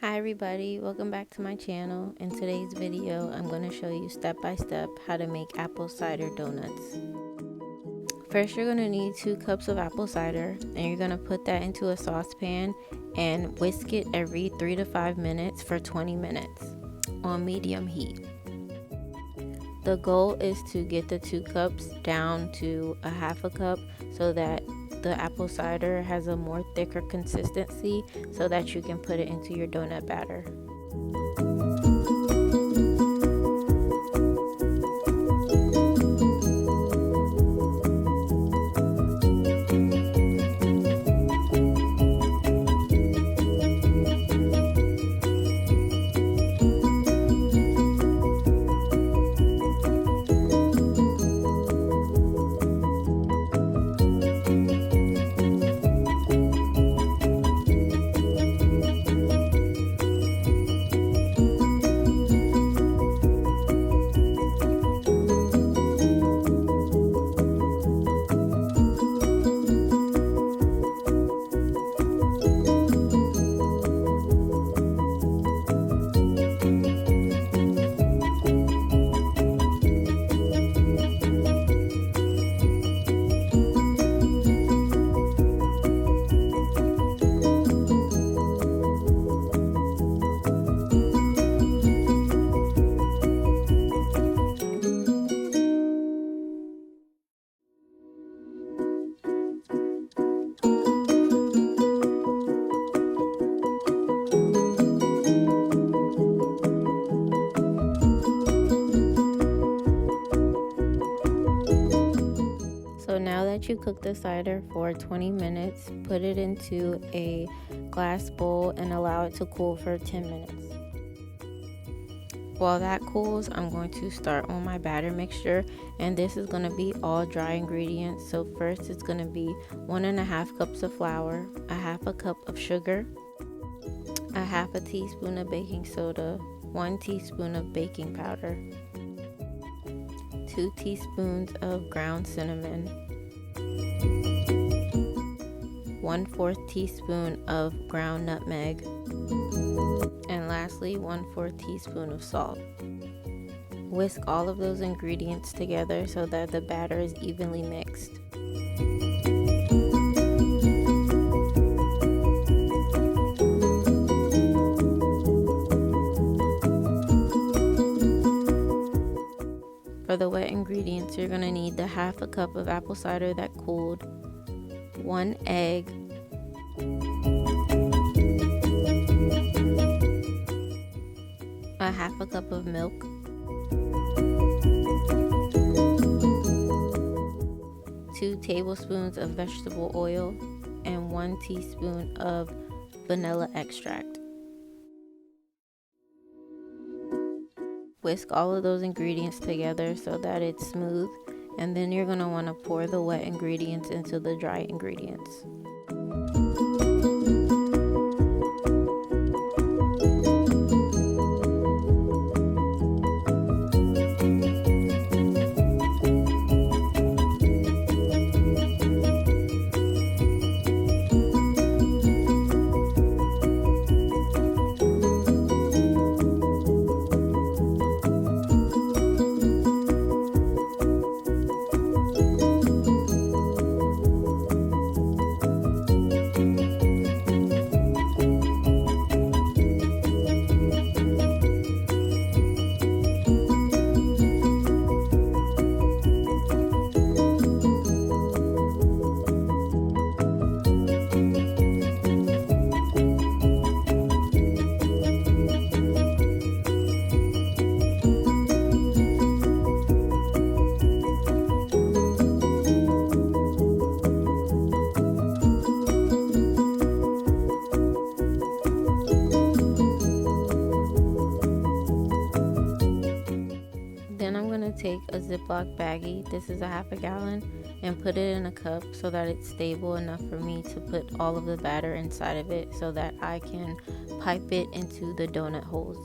Hi everybody, welcome back to my channel. In today's video, I'm going to show you step by step how to make apple cider donuts. First, you're going to need 2 cups of apple cider, and you're going to put that into a saucepan and whisk it every 3 to 5 minutes for 20 minutes on medium heat. The goal is to get the 2 cups down to a half a cup so that the apple cider has a more thicker consistency so that you can put it into your donut batter. So now that you cook the cider for 20 minutes, put it into a glass bowl and allow it to cool for 10 minutes. While that cools, I'm going to start on my batter mixture, and this is going to be all dry ingredients. So first it's going to be 1.5 cups of flour, 1/2 cup of sugar, 1/2 teaspoon of baking soda, 1 teaspoon of baking powder, 2 teaspoons of ground cinnamon, 1/4 teaspoon of ground nutmeg, and lastly 1/4 teaspoon of salt. Whisk all of those ingredients together so that the batter is evenly mixed. For the wet ingredients, you're going to need the 1/2 cup of apple cider that cooled, 1 egg, 1/2 cup of milk, 2 tablespoons of vegetable oil, and 1 teaspoon of vanilla extract. Whisk all of those ingredients together so that it's smooth, and then you're going to want to pour the wet ingredients into the dry ingredients. Then I'm going to take a Ziploc baggie, this is a 1/2 gallon, and put it in a cup so that it's stable enough for me to put all of the batter inside of it so that I can pipe it into the donut holes.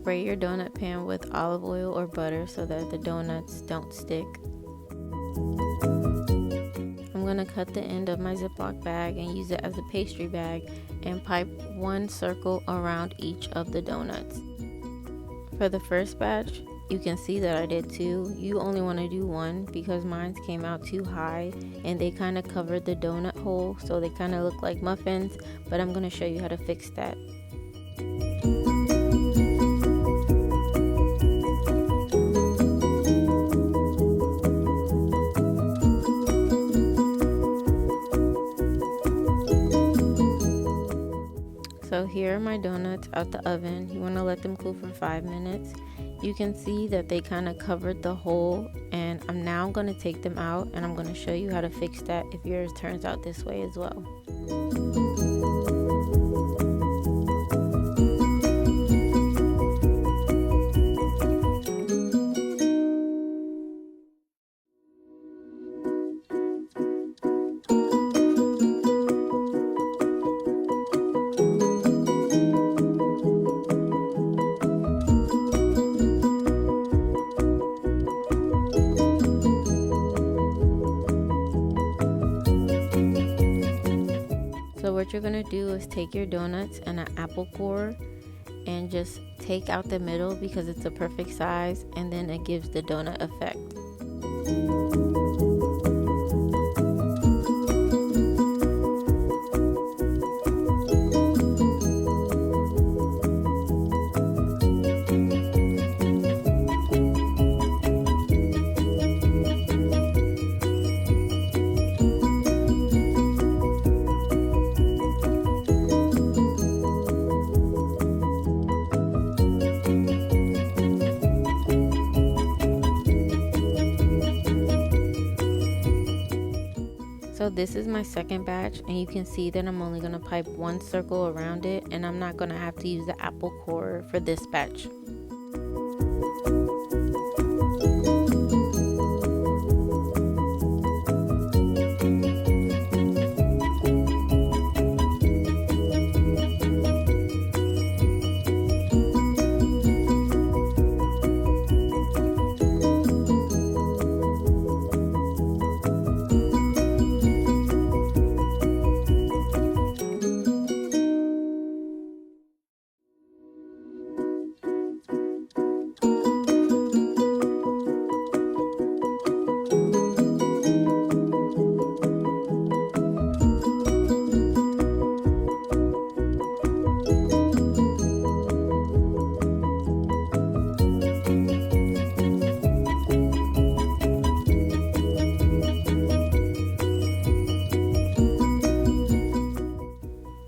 Spray your donut pan with olive oil or butter so that the donuts don't stick. I'm going to cut the end of my Ziploc bag and use it as a pastry bag and pipe one circle around each of the donuts. For the first batch, you can see that I did two. You only want to do one because mine came out too high and they kind of covered the donut hole, so they kind of look like muffins, but I'm going to show you how to fix that. So here are my donuts out the oven. You want to let them cool for 5 minutes. You can see that they kind of covered the hole, and I'm now going to take them out and I'm going to show you how to fix that if yours turns out this way as well. So what you're going to do is take your donuts and an apple core and just take out the middle because it's a perfect size, and then it gives the donut effect. So this is my second batch, and you can see that I'm only going to pipe one circle around it, and I'm not going to have to use the apple core for this batch.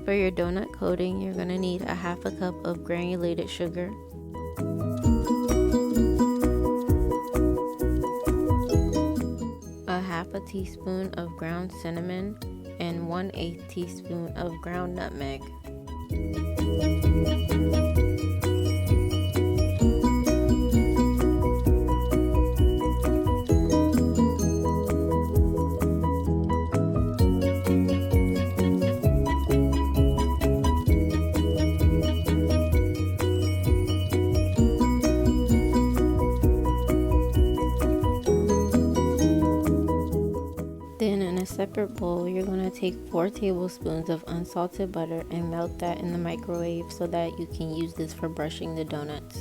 For your donut coating, you're going to need a half a cup of granulated sugar, a half a teaspoon of ground cinnamon, and 1/8 teaspoon of ground nutmeg. Then in a separate bowl, you're going to take 4 tablespoons of unsalted butter and melt that in the microwave so that you can use this for brushing the donuts.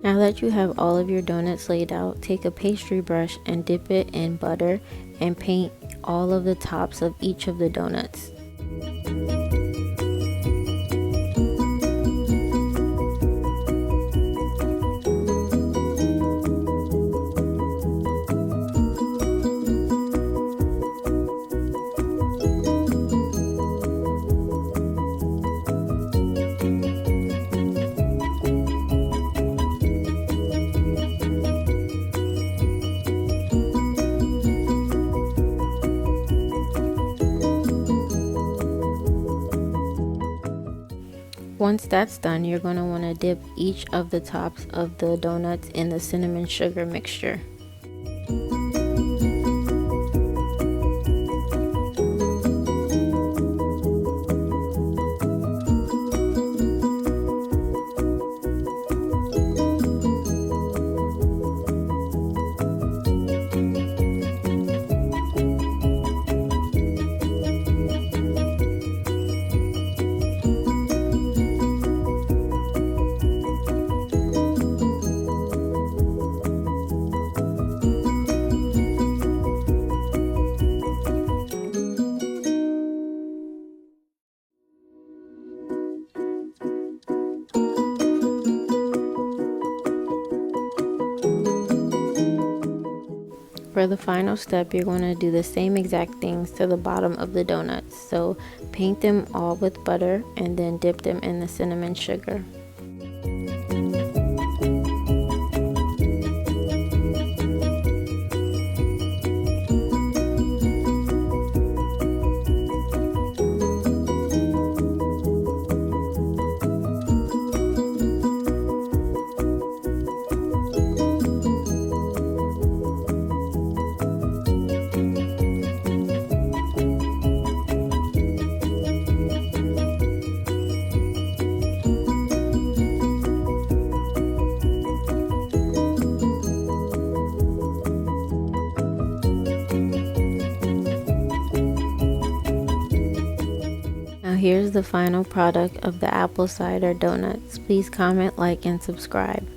Now that you have all of your donuts laid out, take a pastry brush and dip it in butter and paint all of the tops of each of the donuts. Once that's done, you're going to want to dip each of the tops of the donuts in the cinnamon sugar mixture. For the final step, you're going to do the same exact things to the bottom of the donuts. So paint them all with butter and then dip them in the cinnamon sugar. Now here's the final product of the apple cider donuts. Please comment, like, and subscribe.